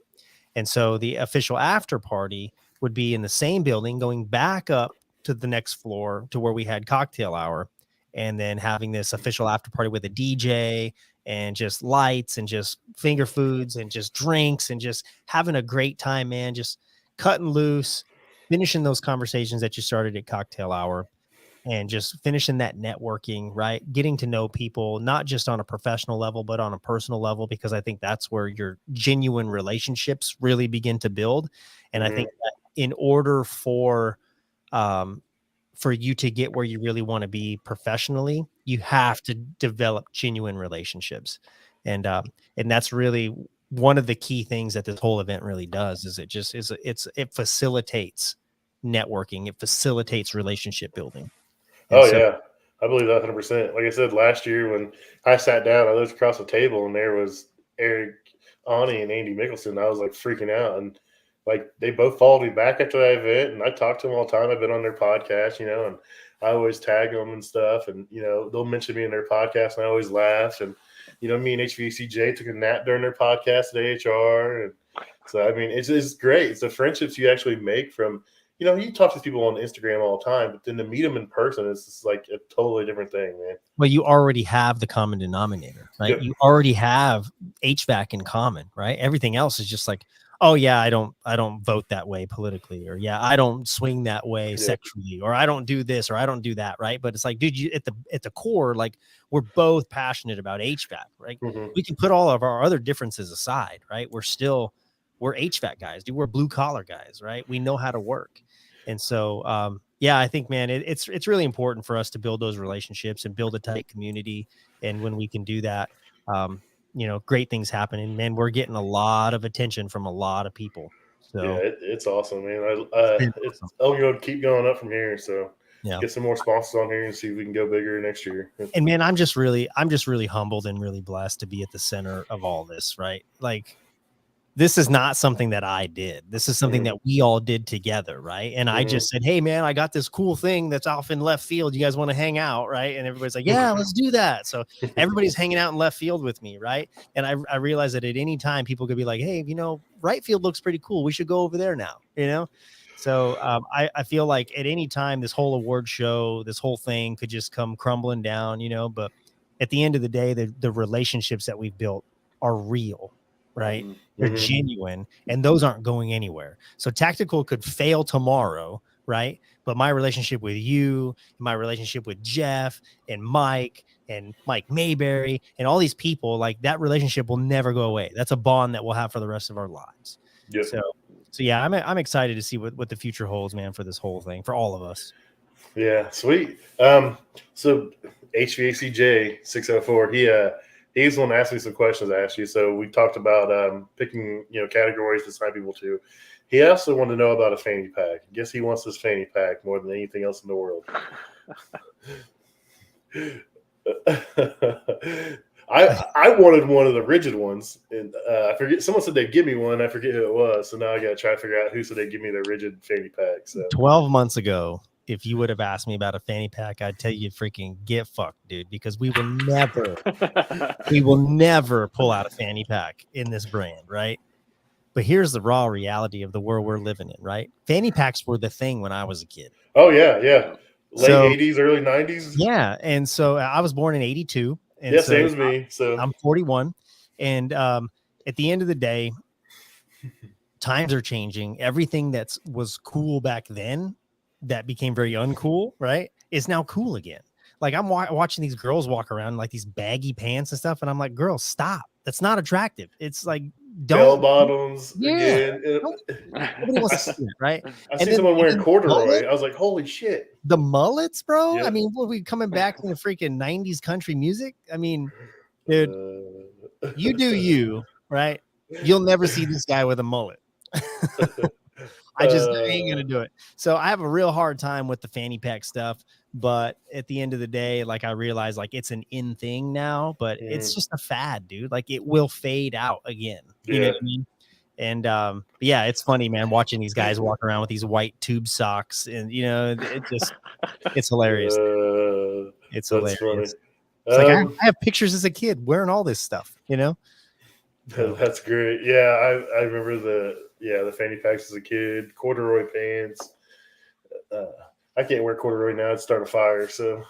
And so the official after party would be in the same building, going back up to the next floor to where we had cocktail hour, and then having this official after party with a DJ and just lights and just finger foods and just drinks and just having a great time, man, just cutting loose, finishing those conversations that you started at cocktail hour, and just finishing that networking, right? Getting to know people, not just on a professional level, but on a personal level, because I think that's where your genuine relationships really begin to build. And I think that in order for you to get where you really want to be professionally, you have to develop genuine relationships. And that's really one of the key things that this whole event really does. Is it facilitates networking. It facilitates relationship building. And Yeah, I believe that 100%. Like I said, last year when I sat down, I looked across the table and there was Eric, Ani, and Andy Mickelson. I was like freaking out, and like they both followed me back after that event, and I talk to them all the time. I've been on their podcast, you know, and I always tag them and stuff, and you know they'll mention me in their podcast, and I always laugh. And you know, me and HVACJ took a nap during their podcast at AHR, and so I mean, it's great. It's the friendships you actually make from. You know, you talk to people on Instagram all the time, but then to meet them in person is just like a totally different thing, man. Well, you already have the common denominator, right? Yep. You already have HVAC in common, right? Everything else is just like, oh yeah, I don't vote that way politically, or yeah, I don't swing that way sexually, or I don't do this, or I don't do that, right? But it's like, dude, you at the core, like we're both passionate about HVAC, right? We can put all of our other differences aside, right? We're HVAC guys, dude. We're blue collar guys, right? We know how to work. And so, I think, man, it's really important for us to build those relationships and build a tight community. And when we can do that, you know, great things happen. And man, we're getting a lot of attention from a lot of people. So yeah, it's awesome, man. I'm going to keep going up from here. So get some more sponsors on here and see if we can go bigger next year. And man, I'm just really humbled and really blessed to be at the center of all this, right? Like, this is not something that I did. This is something that we all did together, right? And I just said, hey, man, I got this cool thing that's off in left field. You guys want to hang out, right? And everybody's like, yeah, let's do that. So everybody's hanging out in left field with me, right? And I realized that at any time people could be like, hey, you know, right field looks pretty cool. We should go over there now, you know? So I feel like at any time this whole award show, this whole thing could just come crumbling down, you know? But at the end of the day, the relationships that we've built are real. Right. They're genuine, and those aren't going anywhere. So Tactical could fail tomorrow. Right. But my relationship with you, my relationship with Jeff and Mike Mayberry and all these people, like that relationship will never go away. That's a bond that we'll have for the rest of our lives. Yep. So yeah, I'm excited to see what the future holds, man, for this whole thing, for all of us. Yeah. Sweet. So HVACJ 604, he's the one to ask me some questions, actually. So we talked about picking, you know, categories to sign people to. He also wanted to know about a fanny pack. I guess he wants this fanny pack more than anything else in the world. I wanted one of the rigid ones, and I forget. Someone said they'd give me one. I forget who it was. So now I got to try to figure out who said they'd give me the rigid fanny pack. So 12 months ago, if you would have asked me about a fanny pack, I'd tell you freaking get fucked, dude, because we will never pull out a fanny pack in this brand, right? But here's the raw reality of the world we're living in, right? Fanny packs were the thing when I was a kid. Oh, yeah. Late 80s, early 90s. Yeah, and so I was born in 82. And yeah, same as me. So I'm 41. And at the end of the day, times are changing. Everything that was cool back then that became very uncool, right, is now cool again. Like I'm watching these girls walk around in like these baggy pants and stuff, and I'm like, girls, stop. That's not attractive. It's like bell bottoms again. Nobody wants to see it, right? I see someone wearing corduroy. I was like, holy shit. The mullets, bro. Yep. I mean, what, we coming back from the freaking 90s country music? I mean, dude, you do you, right? You'll never see this guy with a mullet. I ain't gonna do it. So I have a real hard time with the fanny pack stuff, but at the end of the day, like I realize like it's an in thing now, but it's just a fad, dude. Like it will fade out again. You know what I mean? And yeah, it's funny, man, watching these guys walk around with these white tube socks, and it's hilarious. It's That's funny. hilarious. It's like I have pictures as a kid wearing all this stuff, So. That's great. Yeah, I remember the fanny packs as a kid, corduroy pants. I can't wear corduroy now; it'd start a fire. So,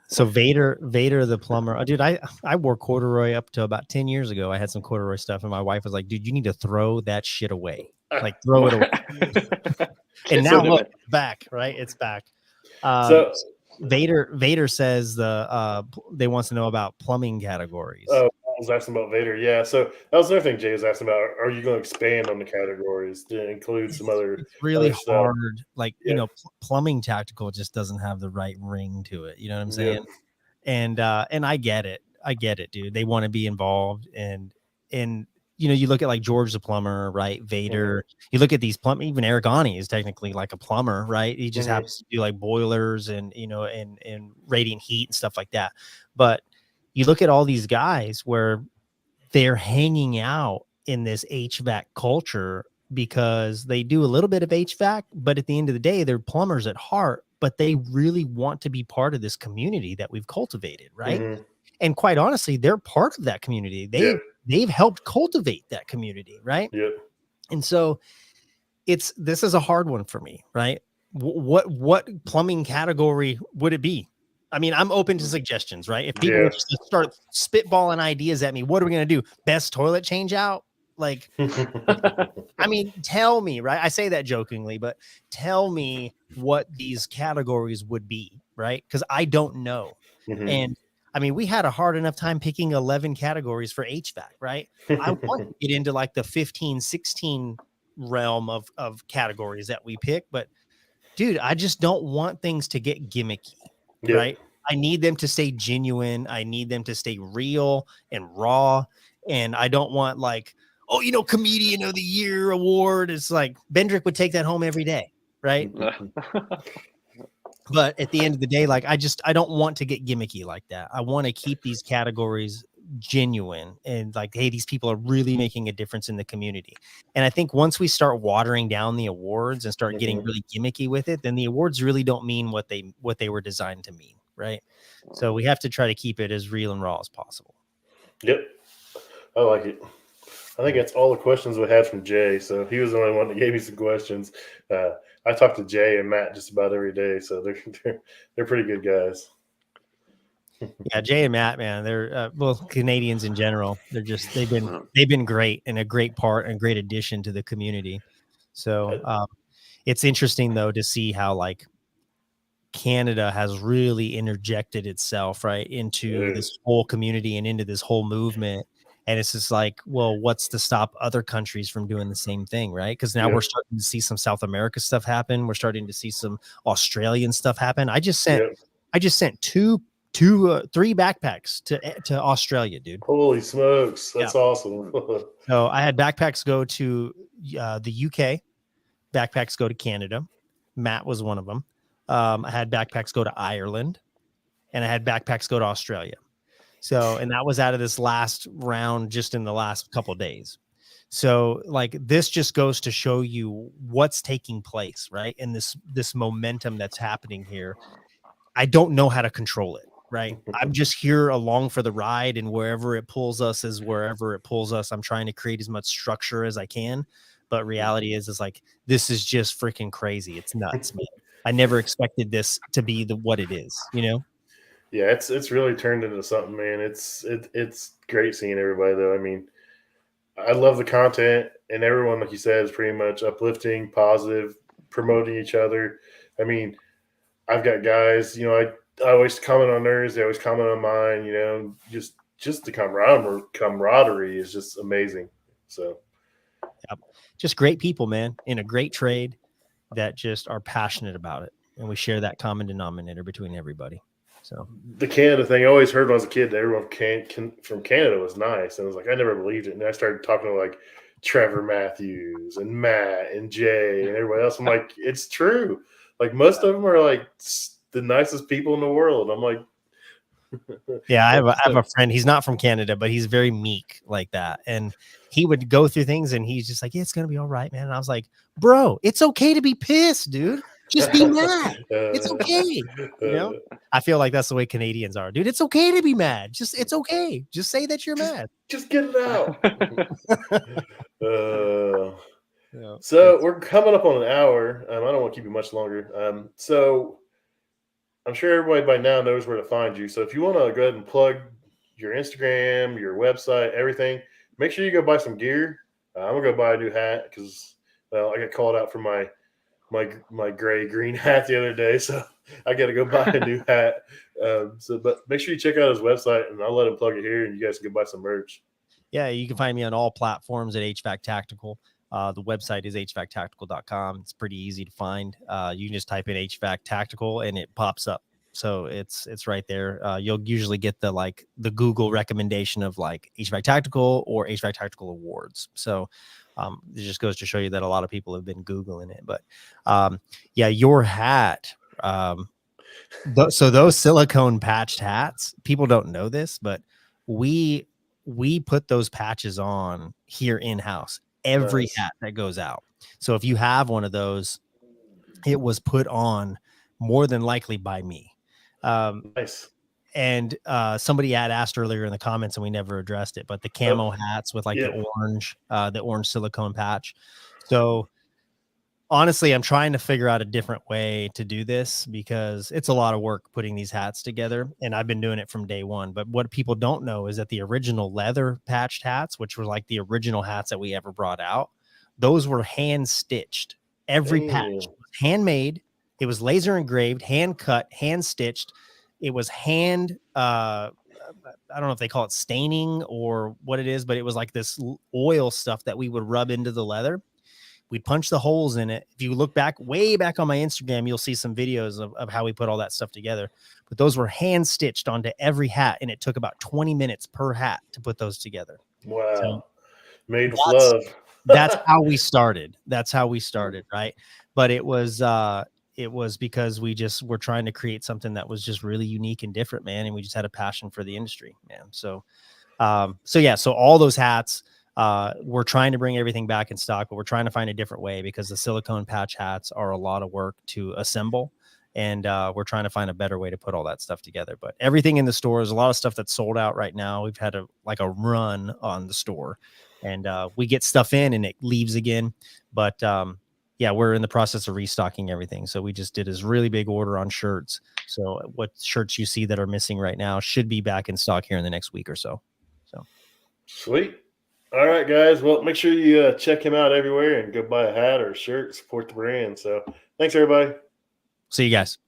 So Vader the plumber, dude, I wore corduroy up to about 10 years ago. I had some corduroy stuff, and my wife was like, dude, you need to throw that shit away. Like, throw it away. And now look, it's back, right? It's back. So Vader says they wants to know about plumbing categories. Oh, I was asking about Vader. Yeah. So that was another thing Jay was asking about. Are you going to expand on the categories to include some other? It's really other hard. stuff? Like, plumbing tactical just doesn't have the right ring to it. You know what I'm saying? Yeah. And I get it. Dude. They want to be involved, and you look at like George the plumber, right? Vader. Mm-hmm. You look at these plumbers. Even Eric Ani is technically like a plumber, right? He just happens to do like boilers and and radiant heat and stuff like that. But you look at all these guys where they're hanging out in this HVAC culture because they do a little bit of HVAC, but at the end of the day, they're plumbers at heart, but they really want to be part of this community that we've cultivated, right? Mm-hmm. And quite honestly, they're part of that community. They've helped cultivate that community, right? Yeah. And so this is a hard one for me, right? What plumbing category would it be? I mean, I'm open to suggestions, right? If people just start spitballing ideas at me, what are we going to do? Best toilet change out? Like, I mean, tell me, right? I say that jokingly, but tell me what these categories would be, right? Because I don't know. Mm-hmm. And I mean, we had a hard enough time picking 11 categories for HVAC, right? I want to get into like the 15, 16 realm of categories that we pick, but dude, I just don't want things to get gimmicky. Yeah. Right. I need them to stay genuine. I need them to stay real and raw. And I don't want like, comedian of the year award. It's like Bendrick would take that home every day. Right. But at the end of the day, like, I don't want to get gimmicky like that. I want to keep these categories genuine and like, hey, these people are really making a difference in the community. And I think once we start watering down the awards and start getting really gimmicky with it, then the awards really don't mean what they were designed to mean, right? So we have to try to keep it as real and raw as possible. Yep, I like it. I think that's all the questions we had from Jay. So he was the only one that gave me some questions. I talk to Jay and Matt just about every day, so they're pretty good guys. Yeah, Jay and Matt, man, they're both Canadians in general. They've been great and a great part and great addition to the community. So it's interesting though to see how like Canada has really interjected itself right into this whole community and into this whole movement. And it's just like, well, what's to stop other countries from doing the same thing, right? Because now we're starting to see some South America stuff happen. We're starting to see some Australian stuff happen. I just sent three backpacks to Australia, dude. Holy smokes. That's awesome. So I had backpacks go to the UK, backpacks go to Canada. Matt was one of them. I had backpacks go to Ireland, and I had backpacks go to Australia. So, and that was out of this last round just in the last couple of days. So like this just goes to show you what's taking place, right? And this momentum that's happening here. I don't know how to control it. Right. I'm just here along for the ride, and wherever it pulls us is wherever it pulls us. I'm trying to create as much structure as I can. But reality is like, this is just freaking crazy. It's nuts, man. I never expected this to be what it is, Yeah, it's really turned into something, man. It's great seeing everybody though. I mean, I love the content, and everyone, like you said, is pretty much uplifting, positive, promoting each other. I mean, I've got guys, I always comment on theirs. They always comment on mine. Just the camaraderie is just amazing. So, just great people, man, in a great trade that just are passionate about it, and we share that common denominator between everybody. So the Canada thing, I always heard when I was a kid that everyone from Canada was nice, and I was like, I never believed it. And I started talking to like Trevor Matthews and Matt and Jay and everybody else. I'm like, it's true. Like most of them are like the nicest people in the world. I'm like, Yeah, I have a friend. He's not from Canada, but he's very meek like that. And he would go through things and he's just like, yeah, it's going to be all right, man. And I was like, bro, it's okay to be pissed, dude. Just be mad. It's okay. You know, I feel like that's the way Canadians are, dude. It's okay to be mad. It's okay. Just say that you're mad. Just get it out. So we're coming up on an hour. I don't want to keep you much longer. So I'm sure everybody by now knows where to find you. So if you want to go ahead and plug your Instagram, your website, everything, make sure you go buy some gear. I'm gonna go buy a new hat because I got called out for my gray green hat the other day, so I got to go buy a new hat. But make sure you check out his website, and I'll let him plug it here, and you guys can go buy some merch. Yeah, you can find me on all platforms at HVAC Tactical. The website is hvactactical.com. It's pretty easy to find. You can just type in HVAC Tactical and it pops up. So it's right there. You'll usually get the Google recommendation of like HVAC Tactical or HVAC Tactical Awards. So it just goes to show you that a lot of people have been Googling it. But yeah, your hat. So those silicone patched hats, people don't know this, but we put those patches on here in-house. Every Nice. hat that goes out. So if you have one of those, it was put on more than likely by me. Nice. And somebody had asked earlier in the comments and we never addressed it, but the camo hats with like the orange silicone patch. So honestly, I'm trying to figure out a different way to do this because it's a lot of work putting these hats together. And I've been doing it from day one. But what people don't know is that the original leather patched hats, which were like the original hats that we ever brought out, those were hand stitched. Every patch was handmade. It was laser engraved, hand cut, hand stitched. It was hand, I don't know if they call it staining or what it is, but it was like this oil stuff that we would rub into the leather. We'd punch the holes in it. If you look way back on my Instagram, you'll see some videos of how we put all that stuff together. But those were hand stitched onto every hat, and it took about 20 minutes per hat to put those together. Wow. So made with love. That's how we started. Right? But it was because we just were trying to create something that was just really unique and different, man. And we just had a passion for the industry, man. So all those hats, we're trying to bring everything back in stock, but we're trying to find a different way because the silicone patch hats are a lot of work to assemble. And we're trying to find a better way to put all that stuff together. But everything in the store is a lot of stuff that's sold out right now. We've had a run on the store, and we get stuff in and it leaves again. But yeah, we're in the process of restocking everything. So we just did this really big order on shirts. So what shirts you see that are missing right now should be back in stock here in the next week or so. Sweet. All right, guys. Well, make sure you check him out everywhere and go buy a hat or a shirt, support the brand. So thanks, everybody. See you guys.